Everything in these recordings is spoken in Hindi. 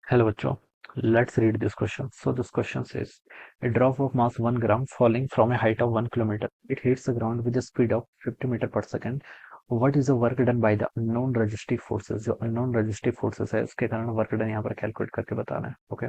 Hello बच्चों, let's read this question. So this question says, a drop of mass 1 gram falling from a height of 1 kilometer. It hits the ground with a speed of 50 meter per second. What is the work done by the unknown resistive forces? जो unknown resistive forces है, इसके कारण वर्क डन यहाँ पर कैलकुलेट करके बताना है. Okay,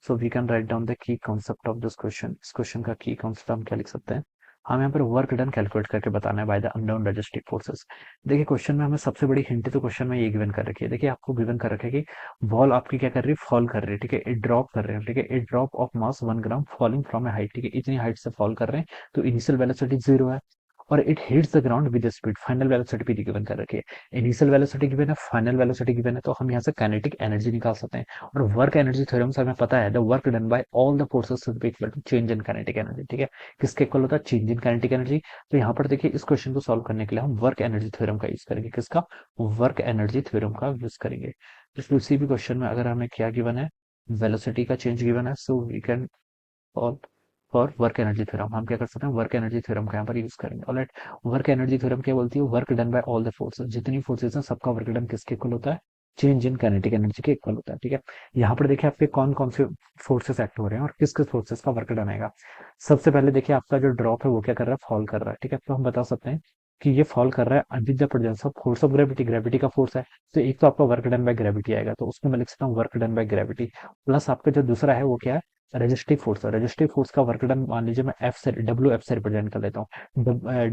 so we can write down the key concept of this question. इस क्वेश्चन का की कॉन्सेप्ट हम क्या लिख सकते हैं? हम यहाँ पर वर्क डन कैलकुलेट करके बताना है by the unknown resistive forces. देखिए क्वेश्चन में हमें सबसे बड़ी हिंट तो क्वेश्चन में ये गिवन कर रखी है. देखिए आपको गिवन कर रखा है कि बॉल आपकी क्या कर रही है, फॉल कर रही है. ठीक है, ए ड्रॉप कर रहे हैं. ठीक है, a drop of mass 1 gram falling from a height. ठीक है, इतनी हाइट से फॉल कर रहे हैं तो इनिशियल वेलोसिटी 0 है और it hits the ground with speed. Final velocity भी गिवन कर रखी है. इनिशियल वेलोसिटी गिवन है, फाइनल वेलोसिटी गिवन है, तो हम यहाँ से काइनेटिक एनर्जी निकाल सकते हैं. और वर्क एनर्जी थ्योरम से हमें पता है the work done by all the forces will be equal to change in kinetic energy. ठीक है, किसके इक्वल होता है? Change in kinetic energy. तो यहाँ पर देखिए इस क्वेश्चन को सॉल्व करने के लिए हम वर्क एनर्जी थ्योरम का यूज करेंगे. किसका? वर्क एनर्जी थ्योरम का यूज करेंगे. जैसे किसी भी क्वेश्चन में अगर हमें क्या गिवन है, वेलोसिटी का चेंज गिवन है, सो वी कैन और फॉर वर्क एनर्जी थ्योरम हम क्या कर सकते हैं, वर्क एनर्जी थ्योरम का यहाँ पर यूज करेंगे. ऑलराइट, वर्क एनर्जी थ्योरम क्या बोलती है? Work done by all the forces. जितनी फोर्सेस हैं सबका वर्क डन किसके इक्वल होता है? चेंज इन काइनेटिक एनर्जी के इक्वल होता है. ठीक है, यहाँ पर देखिए आपके कौन कौन से फोर्सेस एक्ट हो रहे हैं और किस किस फोर्सेस का वर्क डन आएगा. सबसे पहले देखिए आपका जो ड्रॉप है वो क्या कर रहा है, फॉल कर रहा है. ठीक है, तो हम बता सकते हैं कि ये फॉल कर रहा है with the presence of force of gravity. Gravity का फोर्स है तो एक तो आपका वर्क डन बाय ग्रेविटी आएगा, तो उसको मैं लिख सकता हूँ work done by gravity. Plus आपका जो दूसरा है वो क्या है, रजिस्ट्रिक फोर्स. रजिस्ट्रिक फोर्स का वर्क डन मान लीजिए मैं एफ से डब्ल्यू एफ से रिप्रेजेंट कर लेता हूँ.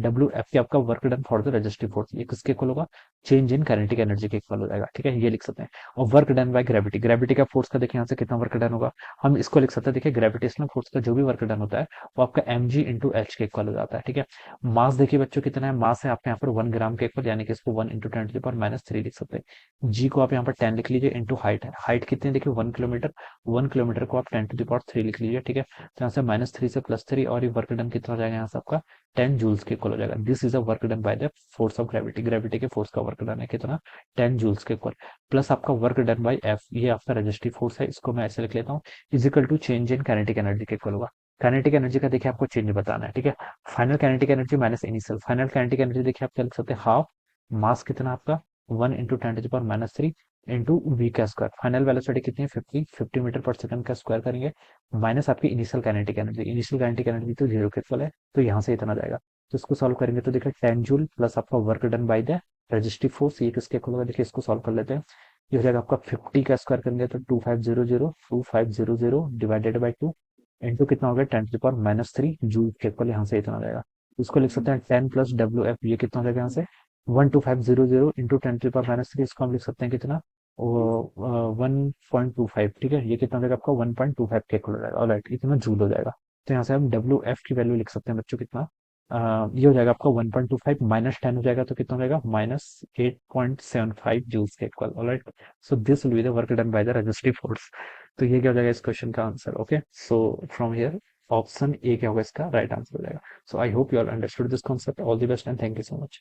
डब्ल्यू एफ की आपका work done for the resistive force, ये किसके इक्वल होगा? चेंज इन काइनेटिक एनर्जी के इक्वल हो जाएगा. ठीक है, ये लिख सकते हैं. और work done by gravity, gravity का फोर्स का देखिए यहाँ से कितना वर्क डन होगा, हम इसको लिख सकते हैं. देखिए ग्रेविटेशनल फोर्स का जो भी वर्क डन होता है वो आपका एम जी इंटू एच के इक्वल हो जाता है. ठीक है, मास देखिए बच्चों कितना है, मास है आपके यहाँ पर 1 ग्राम के इक्वल, यानी कि इसको 1 इंटू 10 टू द पावर -3 लिख सकते हैं. जी को आप यहाँ पर 10 लिख लीजिए, इंटू हाइट है, हाइट कितनी देखिए 1 किलोमीटर. 1 किलोमीटर को आप 10 टू द पावर 3 लिख लीजिए. ठीक है, तो यहाँ से -3 से +3 और ये वर्क डन कितना हो जाएगा यहाँ से आपका 10 जूल्स के इक्वल हो जाएगा. This is a work done by the force of gravity. Gravity के फोर्स का वर्क डन है कितना? 10 जूल्स के इक्वल. प्लस आपका वर्क डन बाय एफ, ये आपका रजिस्ट्रिव फोर्स है, इसको मैं ऐसे लिख लेता हूँ, is equal to change in kinetic energy के इक्वल होगा. काइनेटिक एनर्जी का देखिए आपको चेंज बताना है. ठीक है, final kinetic energy minus initial. Final kinetic energy देखिए आप क्या लिख सकते हैं, हाफ मास कितना आपका 1 into 10 to the power -3 into V का स्क्वायर. फाइनल वेलोसिटी कितनी है 50 मीटर पर सेकंड का स्क्वायर करेंगे, माइनस आपकी initial kinetic energy. Initial kinetic energy तो 0 के इक्वल है, तो यहाँ से इतना जाएगा. तो इसको सॉल्व करेंगे तो देखिए 10 जूल प्लस आपका work done by the resistive force, ये किसके इक्वल होगा? देखिए इसको सॉल्व कर लेते हैं. ये हो जाएगा आपका 50 का स्क्वायर करेंगे तो 2500 डिवाइडेड बाई 2 इंटू कितना हो गया 10 टू द पावर -3 जूल के इक्वल, यहाँ से इतना जाएगा. इसको लिख सकते हैं 10 प्लस डब्ल्यू एफ, ये कितना हो जाएगा यहाँ से 12500 इंटू 10 टू द पावर -3, इसको हम लिख सकते हैं कितना, 1.25. ठीक है, ये कितना हो जाएगा आपका 1.25 के इक्वल हो जाएगा. ऑलराइट, इतना जूल हो जाएगा. तो यहाँ से हम डब्ल्यू एफ की वैल्यू लिख सकते हैं बच्चों कितना, ये हो जाएगा आपका 1.25 -10 हो जाएगा तो कितना हो जाएगा -8.75 जूल्स के equal. Alright, so this will be the work done by the resistive force. तो ये क्या हो जाएगा इस क्वेश्चन का answer. Okay, so from here option A क्या होगा इसका राइट आंसर हो जाएगा. So I hope you all understood this concept. All the best and thank you so much.